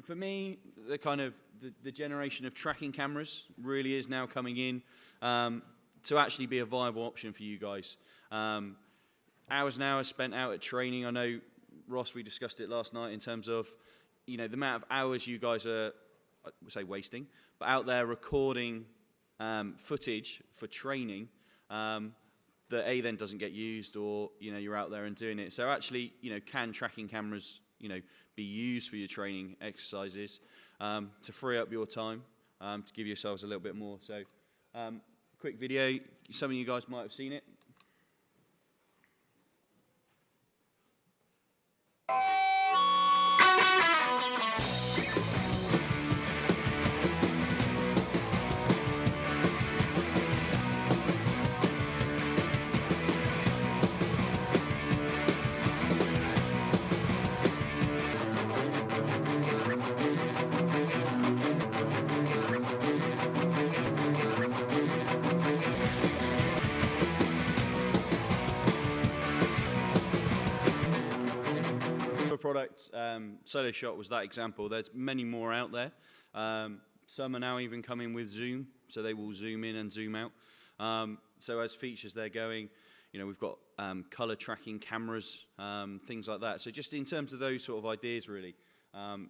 For me, the generation of tracking cameras really is now coming in to actually be a viable option for you guys. Hours and hours spent out at training. I know, Ross, we discussed it last night in terms of, you know, the amount of hours you guys are, I would say wasting, but out there recording footage for training that A, then doesn't get used, or, you know, you're out there and doing it. So actually, you know, can tracking cameras, you know, be used for your training exercises to free up your time, to give yourselves a little bit more. So quick video, some of you guys might have seen it. Product, Solo Shot was that example. There's many more out there. Some are now even coming with zoom, so they will zoom in and zoom out. So as features they're going, you know, we've got color tracking cameras, things like that. So just in terms of those sort of ideas, really,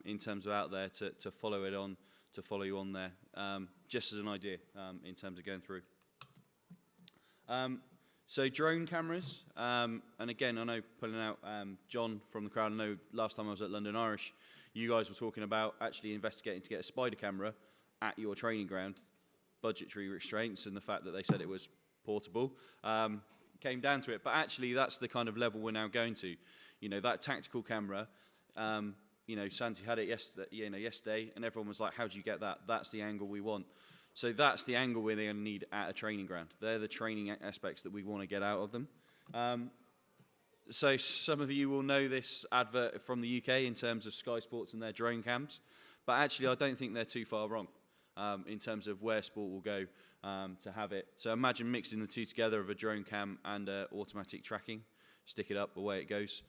in terms of out there to follow it on, to follow you on there, just as an idea in terms of going through. So drone cameras, and again, I know pulling out John from the crowd, I know last time I was at London Irish, you guys were talking about actually investigating to get a spider camera at your training ground, budgetary restraints and the fact that they said it was portable, came down to it. But actually, that's the kind of level we're now going to. You know, that tactical camera, you know, Santi had it yesterday, and everyone was like, how do you get that? That's the angle we want. So that's the angle we're going to need at a training ground. They're the training aspects that we want to get out of them. So some of you will know this advert from the UK in terms of Sky Sports and their drone cams. But actually, I don't think they're too far wrong in terms of where sport will go to have it. So imagine mixing the two together of a drone cam and automatic tracking. Stick it up, away it goes.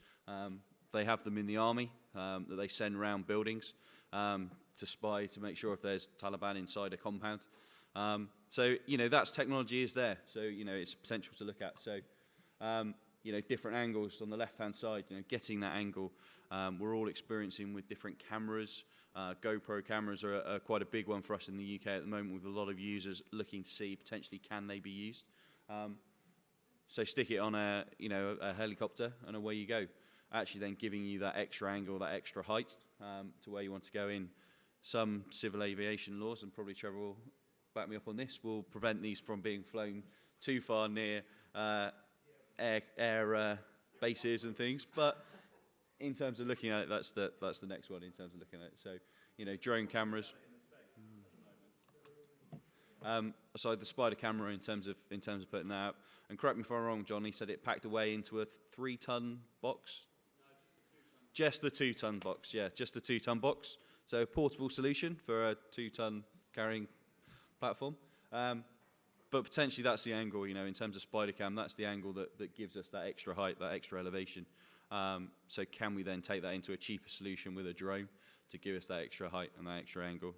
They have them in the army that they send around buildings. To spy, to make sure if there's Taliban inside a compound. So, you know, that's technology is there. So, you know, it's potential to look at. So, you know, different angles on the left-hand side, you know, getting that angle. We're all experiencing with different cameras. GoPro cameras are quite a big one for us in the UK at the moment, with a lot of users looking to see potentially can they be used. So stick it on a helicopter and away you go. Actually then giving you that extra angle, that extra height to where you want to go in. Some civil aviation laws, and probably Trevor will back me up on this, will prevent these from being flown too far near air bases and things. But in terms of looking at it, that's the next one in terms of looking at it. So, you know, drone cameras. So the spider camera in terms of putting that out. And correct me if I'm wrong, John. He said it packed away into a 3-ton box. Just the 2-ton box, yeah, just the 2-ton box. So a portable solution for a 2-ton carrying platform. But potentially that's the angle, you know, in terms of spider cam, that's the angle that gives us that extra height, that extra elevation. So can we then take that into a cheaper solution with a drone to give us that extra height and that extra angle?